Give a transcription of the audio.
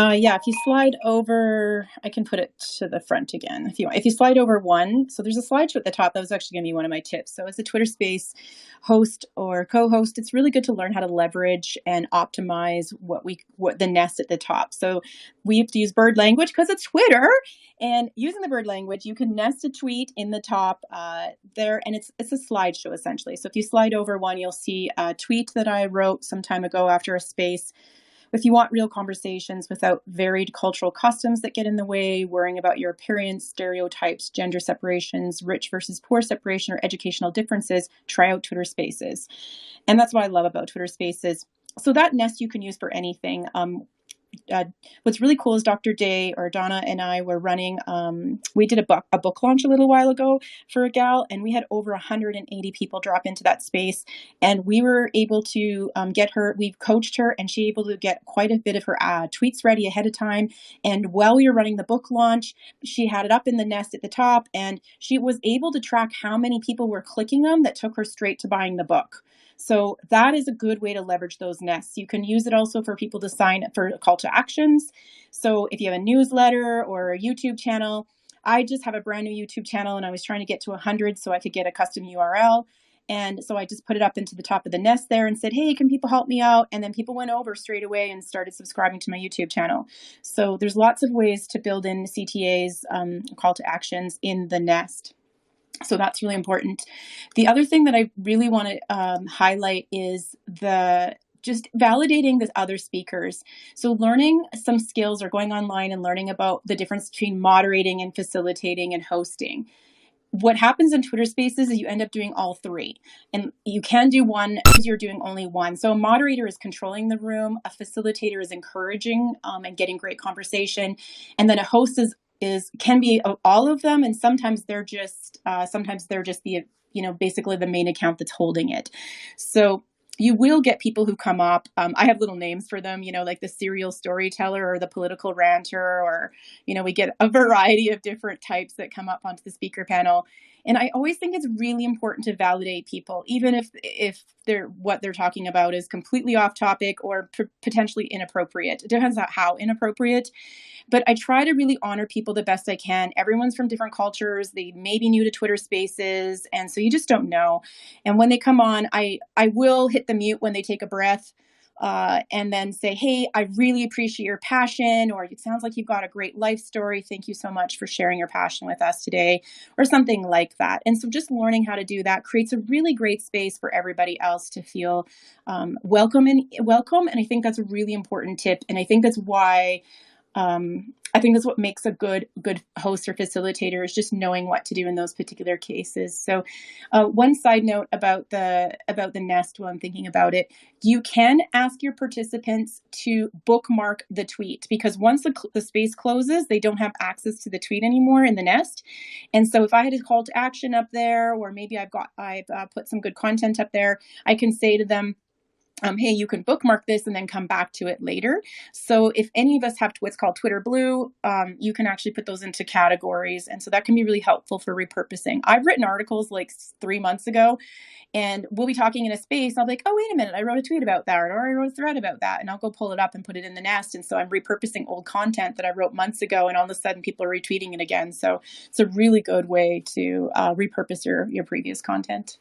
Yeah, if you slide over, I can put it to the front again if you want. If you slide over one, so there's a slideshow at the top. That was actually going to be one of my tips. So as a Twitter Space host or co-host, it's really good to learn how to leverage and optimize what the nest at the top. So we have to use bird language because it's Twitter, and using the bird language, you can nest a tweet in the top there, and it's a slideshow essentially. So if you slide over one, you'll see a tweet that I wrote some time ago after a space. If you want real conversations without varied cultural customs that get in the way, worrying about your appearance, stereotypes, gender separations, rich versus poor separation, or educational differences, try out Twitter Spaces. And that's what I love about Twitter Spaces. So that nest you can use for anything. What's really cool is Dr. Day or Donna and I were running, we did a book launch a little while ago for a gal, and we had over 180 people drop into that space, and we were able to get her, we've coached her, and she able to get quite a bit of her tweets ready ahead of time. And while we were running the book launch, she had it up in the nest at the top, and she was able to track how many people were clicking them that took her straight to buying the book. So that is a good way to leverage those nests. You can use it also for people to sign up for call to actions. So if you have a newsletter or a YouTube channel, I just have a brand new YouTube channel and I was trying to get to 100 so I could get a custom URL. And so I just put it up into the top of the nest there and said, hey, can people help me out? And then people went over straight away and started subscribing to my YouTube channel. So there's lots of ways to build in CTAs, call to actions in the nest. So that's really important. The other thing that I really want to highlight is just validating the other speakers. So learning some skills or going online and learning about the difference between moderating and facilitating and hosting. What happens in Twitter Spaces is you end up doing all three, and you can do one because you're doing only one. So a moderator is controlling the room, a facilitator is encouraging and getting great conversation, and then a host can be all of them, and sometimes they're just the basically the main account that's holding it. So you will get people who come up. I have little names for them, like the serial storyteller or the political ranter, or, we get a variety of different types that come up onto the speaker panel. And I always think it's really important to validate people, even if what they're talking about is completely off topic or potentially inappropriate. It depends on how inappropriate. But I try to really honor people the best I can. Everyone's from different cultures. They may be new to Twitter Spaces, and so you just don't know. And when they come on, I will hit the mute when they take a breath and then say, hey, I really appreciate your passion, or it sounds like you've got a great life story. Thank you so much for sharing your passion with us today, or something like that. And so just learning how to do that creates a really great space for everybody else to feel welcome. And I think that's a really important tip. And I think that's why I think that's what makes a good host or facilitator, is just knowing what to do in those particular cases. So one side note about the nest while I'm thinking about it, you can ask your participants to bookmark the tweet, because once the space closes, they don't have access to the tweet anymore in the nest. And so if I had a call to action up there, or maybe I've put some good content up there, I can say to them, hey, you can bookmark this and then come back to it later. So if any of us have what's called Twitter Blue, you can actually put those into categories. And so that can be really helpful for repurposing. I've written articles like 3 months ago, and we'll be talking in a space. I'll be like, oh, wait a minute, I wrote a tweet about that, or I wrote a thread about that. And I'll go pull it up and put it in the nest. And so I'm repurposing old content that I wrote months ago, and all of a sudden people are retweeting it again. So it's a really good way to repurpose your previous content.